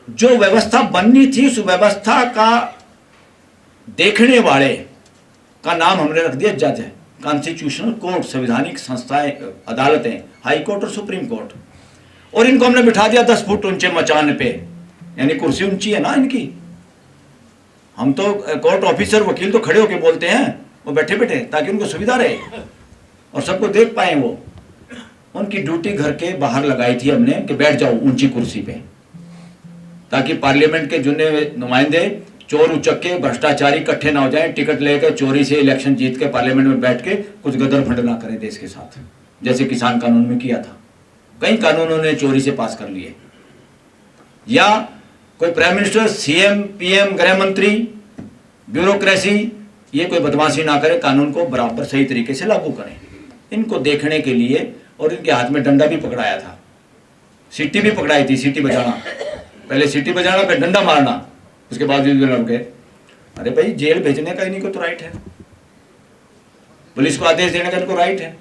जो व्यवस्था बननी थी उस व्यवस्था का देखने वाले का नाम हमने रख दिया जज है। कॉन्स्टिट्यूशनल कोर्ट, संवैधानिक संस्थाएं, अदालतें, हाई कोर्ट और सुप्रीम कोर्ट, और इनको हमने बिठा दिया 10 फुट ऊंचे मचान पे, यानी कुर्सी ऊंची है ना इनकी। हम तो कोर्ट ऑफिसर वकील तो खड़े होके बोलते हैं, वो बैठे बैठे, ताकि उनको सुविधा रहे और सबको देख पाए। वो उनकी ड्यूटी घर के बाहर लगाई थी हमने कि बैठ जाओ ऊंची कुर्सी पे, ताकि पार्लियामेंट के जुने नुमाइंदे चोर उचक्के भ्रष्टाचारी इकट्ठे ना हो जाएं, टिकट लेकर चोरी से इलेक्शन जीत के पार्लियामेंट में बैठ के कुछ गदर फंड ना करें देश के साथ, जैसे किसान कानून में किया था। कई कानून उन्होंने चोरी से पास कर लिए। या कोई प्राइम मिनिस्टर, सीएम, पीएम, गृह मंत्री, ब्यूरोक्रेसी, ये कोई बदमाशी ना करे, कानून को बराबर सही तरीके से लागू करें। इनको देखने के लिए, और इनके हाथ में डंडा भी पकड़ाया था, सीटी भी पकड़ाई थी, सीटी बजाना, पहले सीटी बजाना फिर डंडा मारना, उसके बाद भी लड़ गए। अरे भाई, जेल भेजने का इन्हीं को तो राइट है, पुलिस को आदेश देने का इनको राइट है।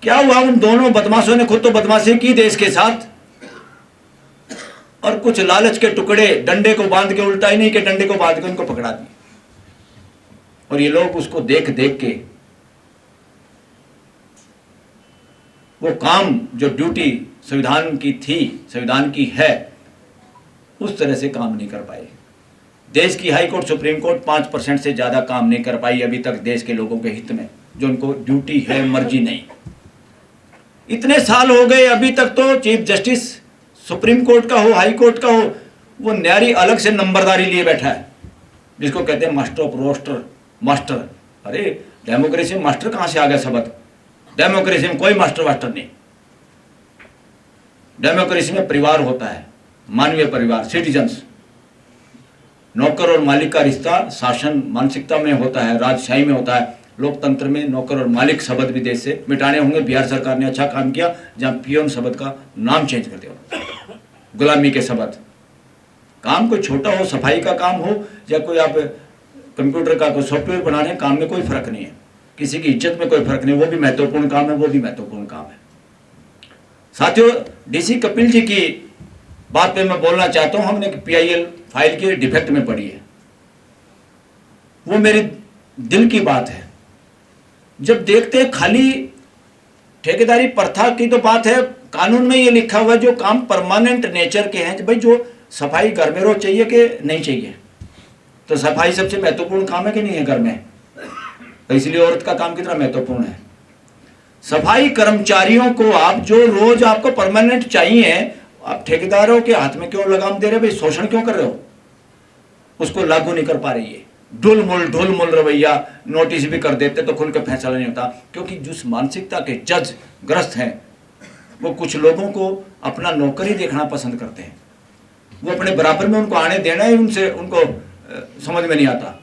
क्या हुआ, उन दोनों बदमाशों ने खुद तो बदमाशी की देश के साथ, और कुछ लालच के टुकड़े डंडे को बांध के, उल्टा ही नहीं कि डंडे को बांध के उनको पकड़ा दिए। और ये लोग उसको देख देख के वो काम जो ड्यूटी संविधान की थी, संविधान की है, उस तरह से काम नहीं कर पाए। देश की हाई कोर्ट, सुप्रीम कोर्ट 5% से ज्यादा काम नहीं कर पाई अभी तक देश के लोगों के हित में, जो उनको ड्यूटी है, मर्जी नहीं। इतने साल हो गए, अभी तक तो चीफ जस्टिस सुप्रीम कोर्ट का हो, हाई कोर्ट का हो, वो न्यारी अलग से नंबरदारी लिए बैठा है, जिसको कहते हैं मास्टर ऑफ रोस्टर, मास्टर। अरे डेमोक्रेसी में मास्टर कहां से आ गया शब्द? डेमोक्रेसी में कोई मास्टर वास्टर नहीं। डेमोक्रेसी में परिवार होता है, मानवीय परिवार, सिटीजन्स। नौकर और मालिक का रिश्ता शासन मानसिकता में होता है, राजशाही में होता है। लोकतंत्र में नौकर और मालिक शब्द भी देश से मिटाने होंगे। बिहार सरकार ने अच्छा काम किया जहां पियोन शब्द का नाम चेंज कर दिया, गुलामी के शब्द। काम कोई छोटा हो, सफाई का काम हो, या कोई आप कंप्यूटर का कोई सॉफ्टवेयर बना रहे हैं, काम में कोई फर्क नहीं है, किसी की इज्जत में कोई फर्क नहीं, वो भी महत्वपूर्ण काम है, वो भी महत्वपूर्ण काम है। साथियों, डीसी कपिल जी की बात पे मैं बोलना चाहता हूं। हमने पीआईएल फाइल के डिफेक्ट में पड़ी है, वो मेरे दिल की बात है। जब देखते हैं खाली ठेकेदारी प्रथा की तो बात है, कानून में ये लिखा हुआ है जो काम परमानेंट नेचर के हैं, भाई जो सफाई घर में रोज चाहिए कि नहीं चाहिए, तो सफाई सबसे महत्वपूर्ण काम है कि नहीं है घर में, तो इसलिए औरत का काम कितना महत्वपूर्ण है। सफाई कर्मचारियों को आप जो रोज आपको परमानेंट चाहिए, आप ठेकेदारों के हाथ में क्यों लगाम दे रहे हो भाई? शोषण क्यों कर रहे हो? उसको लागू नहीं कर पा रही है। ढुलमुल रवैया, नोटिस भी कर देते तो खुल के फैसला नहीं होता, क्योंकि जिस मानसिकता के जज ग्रस्त हैं वो कुछ लोगों को अपना नौकरी देखना पसंद करते हैं, वो अपने बराबर में उनको आने देना है, उनसे उनको समझ में नहीं आता।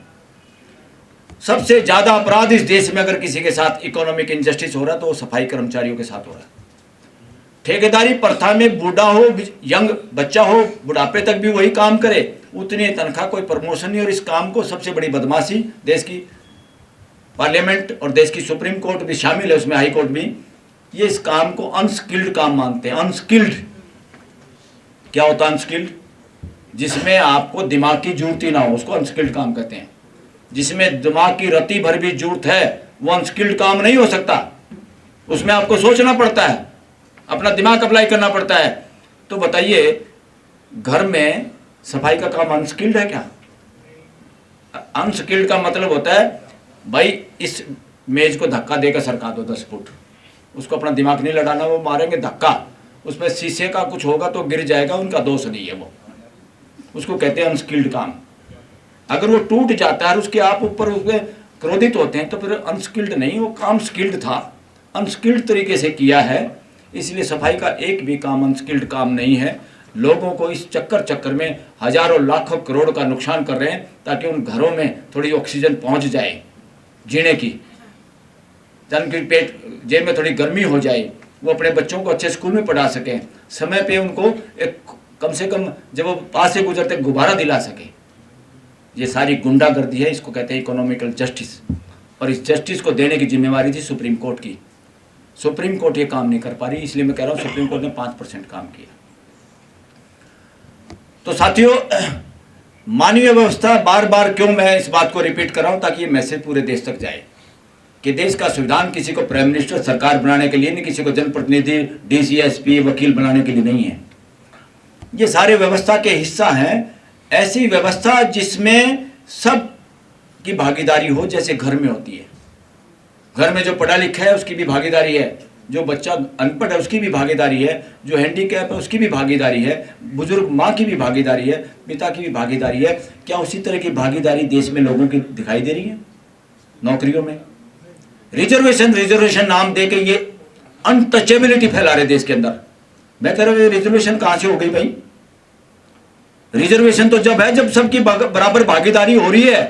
सबसे ज्यादा अपराध इस देश में अगर किसी के साथ इकोनॉमिक इनजस्टिस हो रहा है तो वो सफाई कर्मचारियों के साथ हो रहा है। ठेकेदारी प्रथा में बूढ़ा हो, यंग बच्चा हो, बुढ़ापे तक भी वही काम करे, उतनी तनख्वाह, कोई प्रमोशन नहीं। और इस काम को सबसे बड़ी बदमाशी, देश की पार्लियामेंट और देश की सुप्रीम कोर्ट भी शामिल है उसमें, हाई कोर्ट भी, ये इस काम को अनस्किल्ड काम मानते हैं। अनस्किल्ड क्या होता है? अनस्किल्ड जिसमें आपको दिमाग की जरूरत ही ना हो, उसको अनस्किल्ड काम कहते हैं। जिसमें दिमाग की रत्ती भर भी जरूरत है, वो अनस्किल्ड काम नहीं हो सकता। उसमें आपको सोचना पड़ता है, अपना दिमाग अप्लाई करना पड़ता है। तो बताइए, घर में सफाई का काम अनस्किल्ड है क्या? अनस्किल्ड का मतलब होता है भाई इस मेज को धक्का देकर सरका दो 10 फुट, उसको अपना दिमाग नहीं लड़ाना, वो मारेंगे धक्का, उसमें शीशे का कुछ होगा तो गिर जाएगा, उनका दोष नहीं है वो, उसको कहते हैं अनस्किल्ड काम। अगर वो टूट जाता है और उसके आप ऊपर उसके क्रोधित होते हैं तो फिर अनस्किल्ड नहीं, वो काम स्किल्ड था, अनस्किल्ड तरीके से किया है। इसलिए सफाई का एक भी काम अनस्किल्ड काम नहीं है। लोगों को इस चक्कर में हजारों लाखों करोड़ का नुकसान कर रहे हैं ताकि उन घरों में थोड़ी ऑक्सीजन पहुंच जाए जीने की, तन की पेट जेब में थोड़ी गर्मी हो जाए, वो अपने बच्चों को अच्छे स्कूल में पढ़ा सकें, समय पे उनको एक कम से कम जब वो पास से गुजरते गुब्बारा दिला सके। ये सारी गुंडागर्दी है, इसको कहते हैं इकोनॉमिकल जस्टिस। और इस जस्टिस को देने की जिम्मेवारी थी सुप्रीम कोर्ट की। सुप्रीम कोर्ट ये काम नहीं कर पा रही, इसलिए मैं कह रहा हूँ सुप्रीम कोर्ट ने 5% काम किया। तो साथियों, मानवीय व्यवस्था, बार बार क्यों मैं इस बात को रिपीट कर रहा हूं, ताकि ये मैसेज पूरे देश तक जाए कि देश का संविधान किसी को प्राइम मिनिस्टर, सरकार बनाने के लिए नहीं, किसी को जनप्रतिनिधि, डीसी, एसपी, वकील बनाने के लिए नहीं है। ये सारे व्यवस्था के हिस्सा हैं। ऐसी व्यवस्था जिसमें सब की भागीदारी हो, जैसे घर में होती है। घर में जो पढ़ा लिखा है उसकी भी भागीदारी है, जो बच्चा अनपढ़ है उसकी भी भागीदारी है, जो हैंडीकैप है उसकी भी भागीदारी है, बुजुर्ग माँ की भी भागीदारी है, पिता की भी भागीदारी है। क्या उसी तरह की भागीदारी देश में लोगों की दिखाई दे रही है? नौकरियों में रिजर्वेशन नाम दे के ये अनटचेबिलिटी फैला रहे देश के अंदर। मैं कह रहा हूँ रिजर्वेशन कहां से हो गई भाई? रिजर्वेशन तो जब है जब सबकी बराबर भागीदारी हो रही है।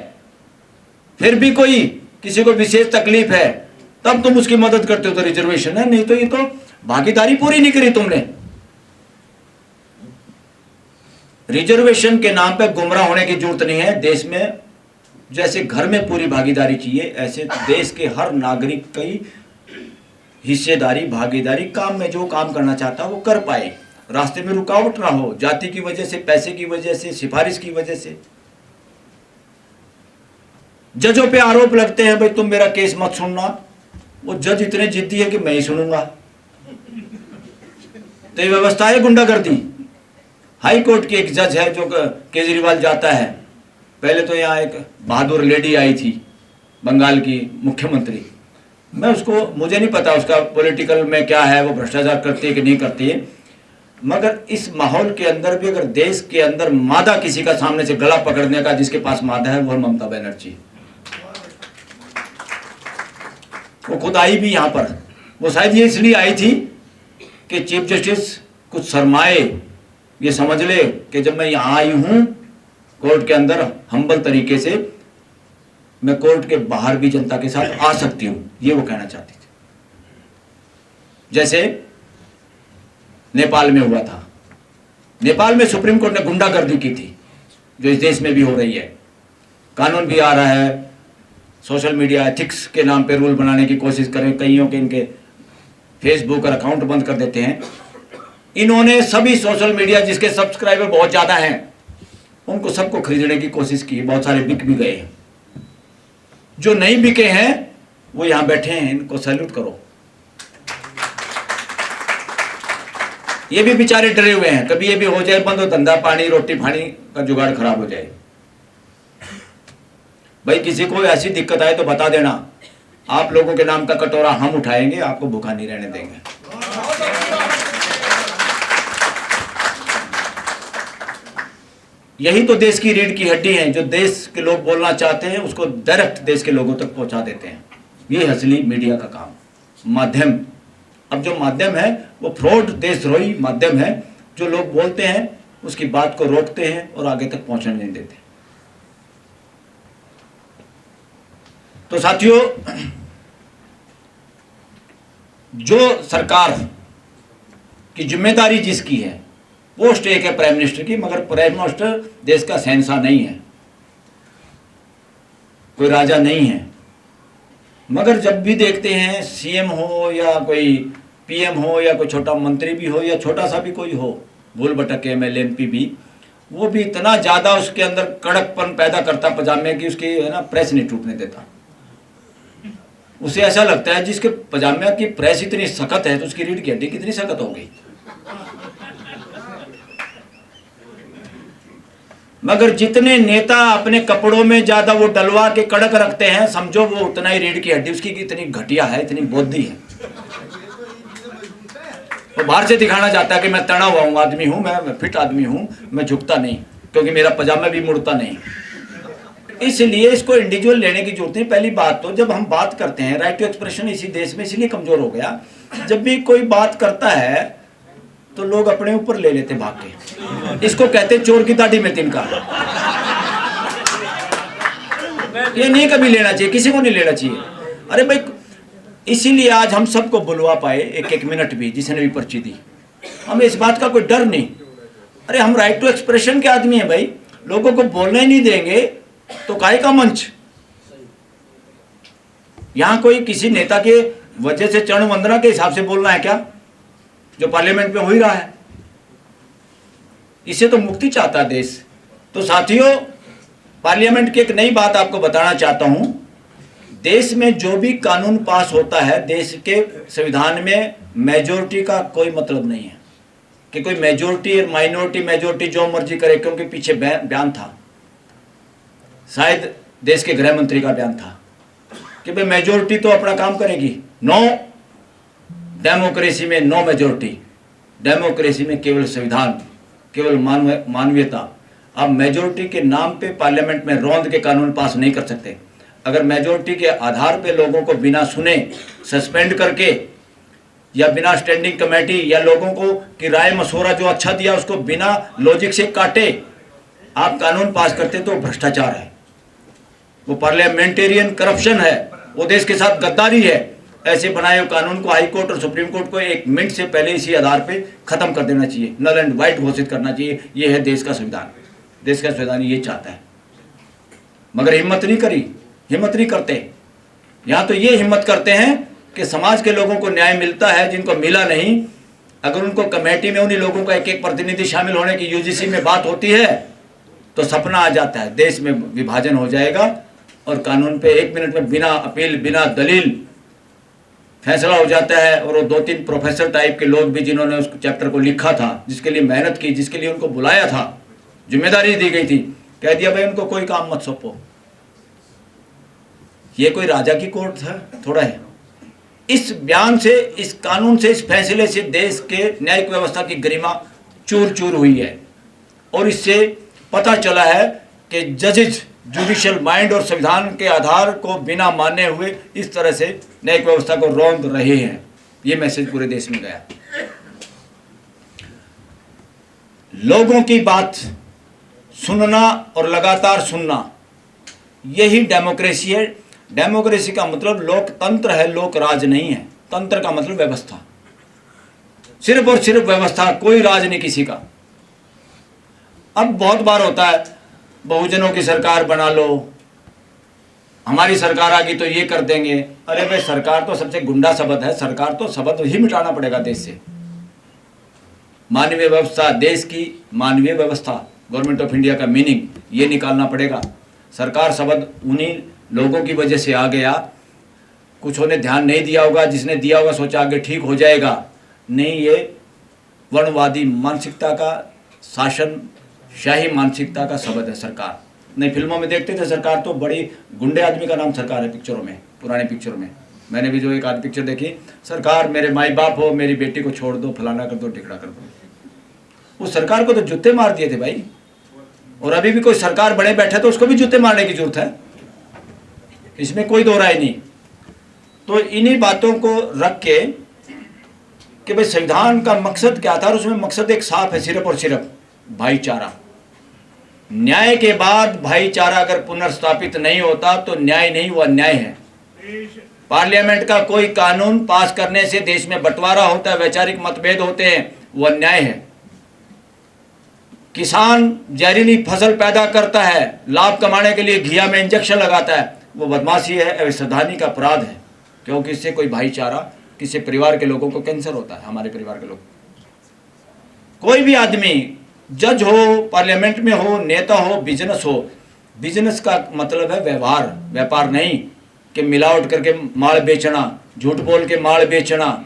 फिर भी कोई किसी को विशेष तकलीफ है तब तुम उसकी मदद करते हो तो रिजर्वेशन है, नहीं तो ये तो भागीदारी पूरी नहीं करी तुमने। रिजर्वेशन के नाम पे गुमराह होने की जरूरत नहीं है। देश में जैसे घर में पूरी भागीदारी चाहिए, ऐसे देश के हर नागरिक की हिस्सेदारी, भागीदारी, काम में जो काम करना चाहता है वो कर पाए, रास्ते में रुकावट ना हो, जाति की वजह से, पैसे की वजह से, सिफारिश की वजह से। जजों पे आरोप लगते हैं भाई तुम मेरा केस मत सुनना, वो जज इतने जिद्दी है कि मैं ही सुनूंगा। तो ये व्यवस्था है गुंडागर्दी। हाई कोर्ट की एक जज है जो केजरीवाल जाता है, पहले तो यहाँ एक बहादुर लेडी आई थी बंगाल की मुख्यमंत्री, मैं उसको, मुझे नहीं पता उसका पॉलिटिकल में क्या है, वो भ्रष्टाचार करती है कि नहीं करती है, मगर इस माहौल के अंदर भी अगर देश के अंदर मादा किसी का सामने से गला पकड़ने का जिसके पास मादा है वो ममता बनर्जी। वो खुद आई भी यहाँ पर, वो शायद ये इसलिए आई थी कि चीफ जस्टिस कुछ शर्माए, ये समझ ले कि जब मैं यहाँ आई हूँ कोर्ट के अंदर हम्बल तरीके से, मैं कोर्ट के बाहर भी जनता के साथ आ सकती हूँ, ये वो कहना चाहती थी। जैसे नेपाल में हुआ था। नेपाल में सुप्रीम कोर्ट ने गुंडागर्दी की थी, जो इस देश में भी हो रही है। कानून भी आ रहा है, सोशल मीडिया एथिक्स के नाम पे रूल बनाने की कोशिश करें, कईयों के इनके फेसबुक और अकाउंट बंद कर देते हैं। इन्होंने सभी सोशल मीडिया जिसके सब्सक्राइबर बहुत ज़्यादा हैं उनको सबको खरीदने की कोशिश की, बहुत सारे बिक भी गए। जो नहीं बिके हैं वो यहाँ बैठे हैं, इनको सैल्यूट करो। ये भी बेचारे डरे हुए हैं, कभी ये भी हो जाए बंद हो धंधा पानी, रोटी पानी का जुगाड़ खराब हो जाए। भाई किसी को ऐसी दिक्कत आए तो बता देना, आप लोगों के नाम का कटोरा हम उठाएंगे, आपको भूखा नहीं रहने देंगे। यही तो देश की रीढ़ की हड्डी है, जो देश के लोग बोलना चाहते हैं उसको डायरेक्ट देश के लोगों तक पहुंचा देते हैं। ये असली मीडिया का काम, माध्यम। अब जो माध्यम है वो फ्रॉड, देशद्रोही माध्यम है, जो लोग बोलते हैं उसकी बात को रोकते हैं और आगे तक पहुंचने नहीं देते। तो साथियों, जो सरकार की जिम्मेदारी जिसकी है, पोस्ट एक है प्राइम मिनिस्टर की, मगर प्राइम मिनिस्टर देश का शहंशाह नहीं है, कोई राजा नहीं है। मगर जब भी देखते हैं सीएम हो या कोई पीएम हो या कोई छोटा मंत्री भी हो या छोटा सा भी कोई हो, भूल भटक एमएलए एमपी भी, वो भी इतना ज़्यादा उसके अंदर कड़कपन पैदा करता पजामे की, उसकी है ना प्रेस नहीं टूटने देता। उसे ऐसा लगता है जिसके पजामे की प्रेस इतनी सख्त है तो उसकी रीढ़ की हड्डी कितनी सख्त होगी। मगर जितने नेता अपने कपड़ों में ज्यादा वो डलवा के कड़क रखते हैं, समझो वो उतना ही रीढ़ की हड्डी उसकी इतनी घटिया है, इतनी बोधी है। वो बाहर से दिखाना चाहता है कि मैं तना हुआ आदमी हूं, मैं फिट आदमी हूं, मैं झुकता नहीं क्योंकि मेरा पजामा भी मुड़ता नहीं। इसलिए इसको इंडिविजुअल लेने की जरूरत नहीं। पहली बात तो जब हम बात करते हैं, राइट टू एक्सप्रेशन इसी देश में इसलिए कमजोर हो गया, जब भी कोई बात करता है तो लोग अपने ऊपर ले लेते भाग के। इसको कहते चोर की दाढ़ी में तिनका। ये नहीं कभी लेना चाहिए, किसी को नहीं लेना चाहिए। अरे भाई, इसीलिए आज हम सबको बुलवा पाए एक एक मिनट भी, जिसने भी पर्ची दी, हमें इस बात का कोई डर नहीं। अरे हम राइट टू एक्सप्रेशन के आदमी हैं भाई, लोगों को बोलने ही नहीं देंगे तो काहे का मंच। यहां कोई किसी नेता के वजह से चरण वंदना के हिसाब से बोलना है क्या, जो पार्लियामेंट में हो ही रहा है। इससे तो मुक्ति चाहता है देश। तो साथियों, पार्लियामेंट की एक नई बात आपको बताना चाहता हूं। देश में जो भी कानून पास होता है, देश के संविधान में मेजोरिटी का कोई मतलब नहीं है कि कोई मेजोरिटी और माइनॉरिटी, मेजोरिटी जो मर्जी करे, क्योंकि पीछे बयान था, शायद देश के गृह मंत्री का बयान था कि भाई मेजोरिटी तो अपना काम करेगी। नो, डेमोक्रेसी में नो मेजोरिटी, डेमोक्रेसी में केवल संविधान, केवल मानवीयता। अब मेजोरिटी के नाम पे पार्लियामेंट में रौंद के कानून पास नहीं कर सकते। अगर मेजोरिटी के आधार पे लोगों को बिना सुने सस्पेंड करके, या बिना स्टैंडिंग कमेटी या लोगों को की राय मशवरा जो अच्छा दिया उसको बिना लॉजिक से काटे आप कानून पास करते तो भ्रष्टाचार है, वो पार्लियामेंटेरियन करप्शन है, वो देश के साथ गद्दारी है। ऐसे बनाए हुए कानून को हाई कोर्ट और सुप्रीम कोर्ट को 1 मिनट से पहले इसी आधार पे खत्म कर देना चाहिए, नल एंड वाइट घोषित करना चाहिए। ये है देश का संविधान, देश का संविधान ये चाहता है। मगर हिम्मत नहीं करी, हिम्मत नहीं करते। यहाँ तो ये हिम्मत करते हैं कि समाज के लोगों को न्याय मिलता है, जिनको मिला नहीं, अगर उनको कमेटी में उन्हीं लोगों का एक प्रतिनिधि शामिल होने की यूजीसी में बात होती है तो सपना आ जाता है, देश में विभाजन हो जाएगा और कानून पे 1 मिनट में बिना अपील, बिना दलील फैसला हो जाता है। और वो 2-3 प्रोफेसर टाइप के लोग भी जिन्होंने उस चैप्टर को लिखा था, जिसके लिए मेहनत की, जिसके लिए उनको बुलाया था, जिम्मेदारी दी गई थी, कह दिया भाई उनको कोई काम मत सौंपो। ये कोई राजा की कोर्ट है थोड़ा है। इस बयान से, इस कानून से, इस फैसले से देश के न्यायिक व्यवस्था की गरिमा चूर चूर हुई है। और इससे पता चला है कि जजेज जुडिशियल माइंड और संविधान के आधार को बिना माने हुए इस तरह से न्यायिक व्यवस्था को रौंद रहे हैं। ये मैसेज पूरे देश में गया। लोगों की बात सुनना और लगातार सुनना, यही डेमोक्रेसी है। डेमोक्रेसी का मतलब लोकतंत्र है, लोकराज नहीं है। तंत्र का मतलब व्यवस्था, सिर्फ और सिर्फ व्यवस्था, कोई राज नहीं किसी का। अब बहुत बार होता है बहुजनों की सरकार बना लो, हमारी सरकार आ गई तो ये कर देंगे। अरे भाई, सरकार तो सबसे गुंडा शब्द है, सरकार तो शब्द ही मिटाना पड़ेगा देश से। मानवीय व्यवस्था, देश की मानवीय व्यवस्था, गवर्नमेंट ऑफ इंडिया का मीनिंग ये निकालना पड़ेगा। सरकार शब्द उन्हीं लोगों की वजह से आ गया, कुछ ने ध्यान नहीं दिया होगा, जिसने दिया होगा सोचा आगे ठीक हो जाएगा। नहीं, ये वर्णवादी मानसिकता का, शासन शाही मानसिकता का शब्द है सरकार। नहीं, फिल्मों में देखते थे सरकार तो बड़ी गुंडे आदमी का नाम सरकार है, पिक्चरों में, पुराने पिक्चरों में। मैंने भी जो एक आध पिक्चर देखी, सरकार मेरे माई बाप हो, मेरी बेटी को छोड़ दो, फलाना कर दो, टिकड़ा कर दो। उस सरकार को तो जूते मार दिए थे भाई। और अभी भी कोई सरकार बड़े बैठे तो उसको भी जूते मारने की जरूरत है, इसमें कोई दो राय नहीं। तो इन्हीं बातों को रख के कि भाई संविधान का मकसद क्या था, और उसमें मकसद एक साफ है, सिर्फ और सिर्फ भाईचारा। न्याय के बाद भाईचारा अगर पुनर्स्थापित नहीं होता तो न्याय नहीं, वो अन्याय है। पार्लियामेंट का कोई कानून पास करने से देश में बंटवारा होता है, वैचारिक मतभेद होते हैं, वो अन्याय है। किसान जहरीली फसल पैदा करता है, लाभ कमाने के लिए घिया में इंजेक्शन लगाता है, वो बदमाशी है, अवैधानिक अपराध है, क्योंकि इससे कोई भाईचारा, किसी परिवार के लोगों को कैंसर होता है। हमारे परिवार के लोग, कोई भी आदमी, जज हो, पार्लियामेंट में हो, नेता हो, बिजनेस हो, बिजनेस का मतलब है व्यवहार, व्यापार नहीं कि मिलावट करके माल बेचना, झूठ बोल के माल बेचना,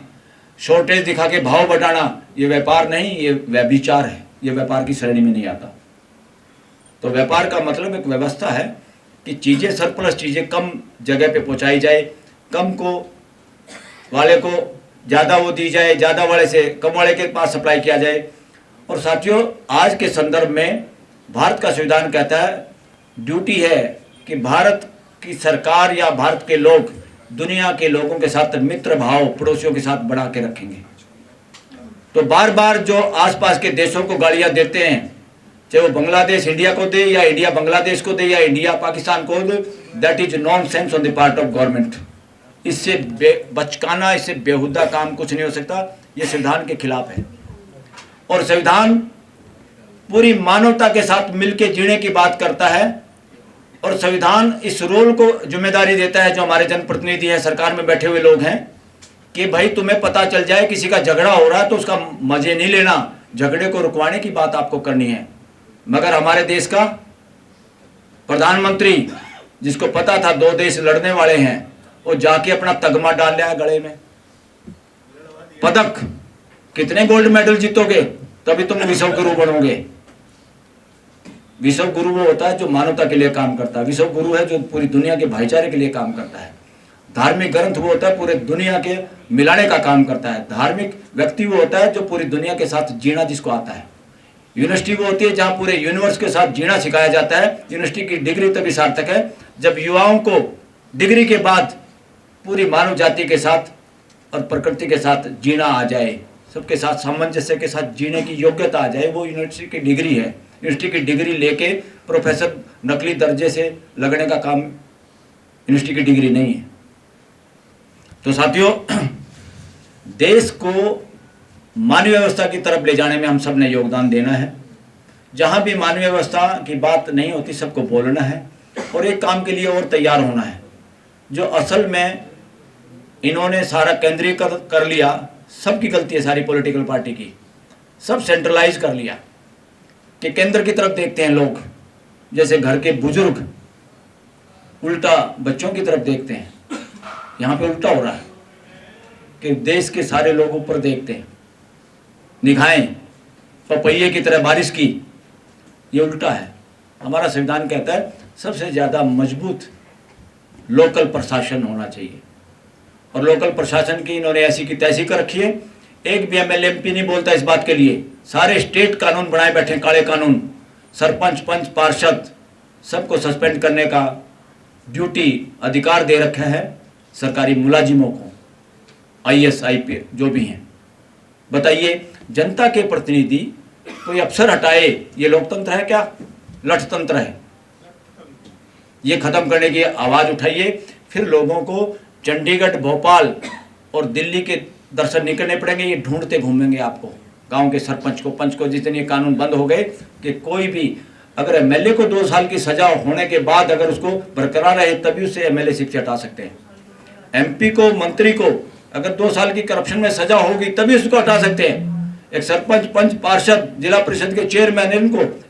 शॉर्टेज दिखा के भाव बढ़ाना, ये व्यापार नहीं, ये व्यभिचार है, ये व्यापार की श्रेणी में नहीं आता। तो व्यापार का मतलब एक व्यवस्था है कि चीज़ें सरप्लस, चीज़ें कम जगह पे पहुंचाई जाए, कम को वाले को ज़्यादा वो दी जाए, ज़्यादा वाले से कम वाले के पास सप्लाई किया जाए। और साथियों, आज के संदर्भ में भारत का संविधान कहता है, ड्यूटी है कि भारत की सरकार या भारत के लोग दुनिया के लोगों के साथ मित्र भाव पड़ोसियों के साथ बढ़ा के रखेंगे। तो बार बार जो आसपास के देशों को गालियां देते हैं, चाहे वो बांग्लादेश इंडिया को दे या इंडिया बांग्लादेश को दे या इंडिया पाकिस्तान को दे, that is nonsense on the part of government. इससे बचकाना, इससे बेहुदा काम कुछ नहीं हो सकता। ये संविधान के खिलाफ है। और संविधान पूरी मानवता के साथ मिलकर जीने की बात करता है। और संविधान इस रोल को जिम्मेदारी देता है, जो हमारे जनप्रतिनिधि हैं, सरकार में बैठे हुए लोग हैं, कि भाई तुम्हें पता चल जाए किसी का झगड़ा हो रहा है तो उसका मजे नहीं लेना, झगड़े को रुकवाने की बात आपको करनी है। मगर हमारे देश का प्रधानमंत्री, जिसको पता था 2 देश लड़ने वाले हैं, वो जाके अपना तगमा डाल लिया गले में। पदक, कितने गोल्ड मेडल जीतोगे तभी तुम विश्व गुरु बनोगे। विश्व गुरु वो होता है जो मानवता के लिए काम करता है। विश्व गुरु है जो पूरी दुनिया के भाईचारे के लिए काम करता है। धार्मिक ग्रंथ वो होता है पूरे दुनिया के मिलाने का काम करता है। धार्मिक व्यक्ति वो होता है जो पूरी दुनिया के साथ जीना जिसको आता है। यूनिवर्सिटी वो होती है जहाँ पूरे यूनिवर्स के साथ जीना सिखाया जाता है। यूनिवर्सिटी की डिग्री तभी सार्थक है जब युवाओं को डिग्री के बाद पूरी मानव जाति के साथ और प्रकृति के साथ जीना आ जाए, सबके साथ सामंजस्य के साथ जीने की योग्यता आ जाए। वो यूनिवर्सिटी की डिग्री है। यूनिवर्सिटी की डिग्री लेके प्रोफेसर नकली दर्जे से लगने का काम यूनिवर्सिटी की डिग्री नहीं है। तो साथियों, देश को मानवीय व्यवस्था की तरफ ले जाने में हम सब ने योगदान देना है। जहाँ भी मानवीय व्यवस्था की बात नहीं होती सबको बोलना है और एक काम के लिए और तैयार होना है। जो असल में इन्होंने सारा केंद्रीकृत कर लिया, सबकी गलती है सारी पॉलिटिकल पार्टी की। सब सेंट्रलाइज कर लिया कि केंद्र की तरफ देखते हैं लोग, जैसे घर के बुजुर्ग उल्टा बच्चों की तरफ देखते हैं। यहाँ पे उल्टा हो रहा है कि देश के सारे लोग ऊपर देखते हैं, निगाहें पपैये की तरह बारिश की। ये उल्टा है। हमारा संविधान कहता है सबसे ज़्यादा मजबूत लोकल प्रशासन होना चाहिए और लोकल प्रशासन की इन्होंने ऐसी की तैसी कर रखी है। एक भी एमएलए एमपी नहीं बोलता इस बात के लिए। सारे स्टेट कानून बनाए बैठे, काले कानून। सरपंच, पंच, पार्षद सबको सस्पेंड करने का ड्यूटी अधिकार दे रखा है सरकारी मुलाजिमों को, आईएएस आईपीएस जो भी हैं। बताइए, जनता के प्रतिनिधि कोई अफसर हटाए, ये लोकतंत्र है क्या? लठतंत्र है। ये खत्म करने की आवाज़ उठाइए। फिर लोगों को चंडीगढ़, भोपाल और दिल्ली के दर्शन नहीं करने पड़ेंगे। ये ढूंढते घूमेंगे आपको, गांव के सरपंच को, पंच को। जिस दिन ये कानून बंद हो गए कि कोई भी अगर एमएलए को 2 साल की सजा होने के बाद अगर उसको बरकरार रहे तभी उसे एमएलए सीट से हटा सकते हैं। एमपी को, मंत्री को अगर 2 साल की करप्शन में सजा होगी तभी उसको हटा सकते हैं। एक सरपंच, पंच, पार्षद, जिला परिषद के चेयरमैन,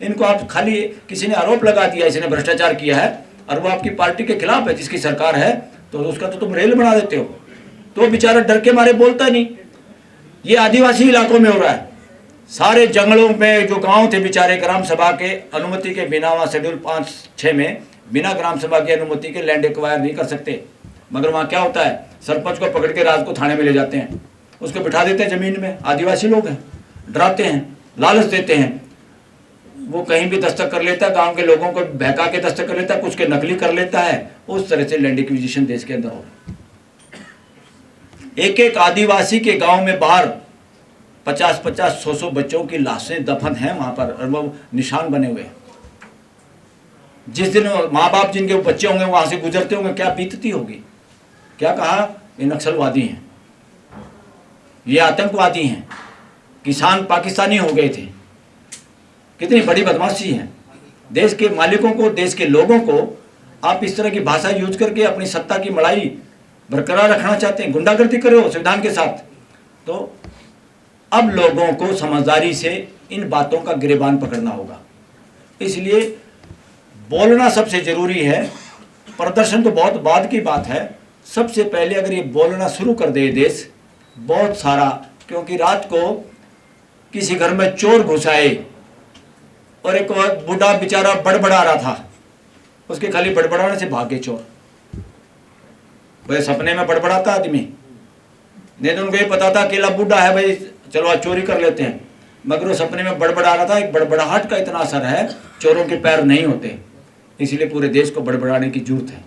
इनको आप खाली किसी ने आरोप लगा दिया इसने भ्रष्टाचार किया है और वो आपकी पार्टी के खिलाफ है, जिसकी सरकार है, तो उसका तो तुम रेल बना देते हो। तो बेचारा डर के मारे बोलता नहीं। ये आदिवासी इलाकों में हो रहा है। सारे जंगलों में जो गांव थे बेचारे, ग्राम सभा के अनुमति के बिना, वहाँ शेड्यूल 5-6 में बिना ग्राम सभा की अनुमति के लैंड एक्वायर नहीं कर सकते। मगर वहाँ क्या होता है, सरपंच को पकड़ के रात को थाने में ले जाते हैं, उसको बिठा देते हैं ज़मीन में। आदिवासी लोग हैं, डराते हैं, लालच देते हैं। वो कहीं भी दस्तक कर लेता है, गांव के लोगों को बहका के दस्तक कर लेता है, कुछ के नकली कर लेता है। उस तरह से लैंड एक्विजिशन देश के अंदर हो। एक एक आदिवासी के गांव में बाहर 50-50, 100-100 बच्चों की लाशें दफन हैं वहां पर, और वो निशान बने हुए हैं। जिस दिन माँ बाप जिनके बच्चे होंगे वहां से गुजरते होंगे, क्या बीतती होगी। क्या कहा, ये नक्सलवादी हैं, ये आतंकवादी हैं, किसान पाकिस्तानी हो गए थे। कितनी बड़ी बदमाशी है। देश के मालिकों को, देश के लोगों को आप इस तरह की भाषा यूज करके अपनी सत्ता की मड़ाई बरकरार रखना चाहते हैं, गुंडागर्दी करे हो संविधान के साथ। तो अब लोगों को समझदारी से इन बातों का गिरेबान पकड़ना होगा। इसलिए बोलना सबसे जरूरी है। प्रदर्शन तो बहुत बाद की बात है। सबसे पहले अगर ये बोलना शुरू कर दे देश, बहुत सारा, क्योंकि रात को किसी घर में चोर घुस आए और एक बूढ़ा बेचारा बड़बड़ा रहा था, उसके खाली बड़बड़ाने से भागे चोर। भाई सपने में बड़बड़ाता आदमी, नहीं तो उनको ये पता था अकेला बूढ़ा है, भाई चलो आज चोरी कर लेते हैं। मगर वो सपने में बड़बड़ा रहा था। एक बड़बड़ाहट का इतना असर है, चोरों के पैर नहीं होते। इसलिए पूरे देश को बड़बड़ाने की जरूरत है,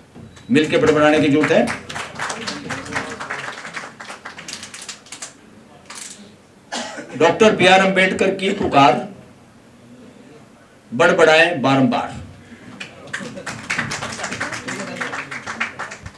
मिलके बड़बड़ाने की जरूरत है। डॉक्टर बी आर अम्बेडकर की पुकार, बड़बड़ाएं बारंबार।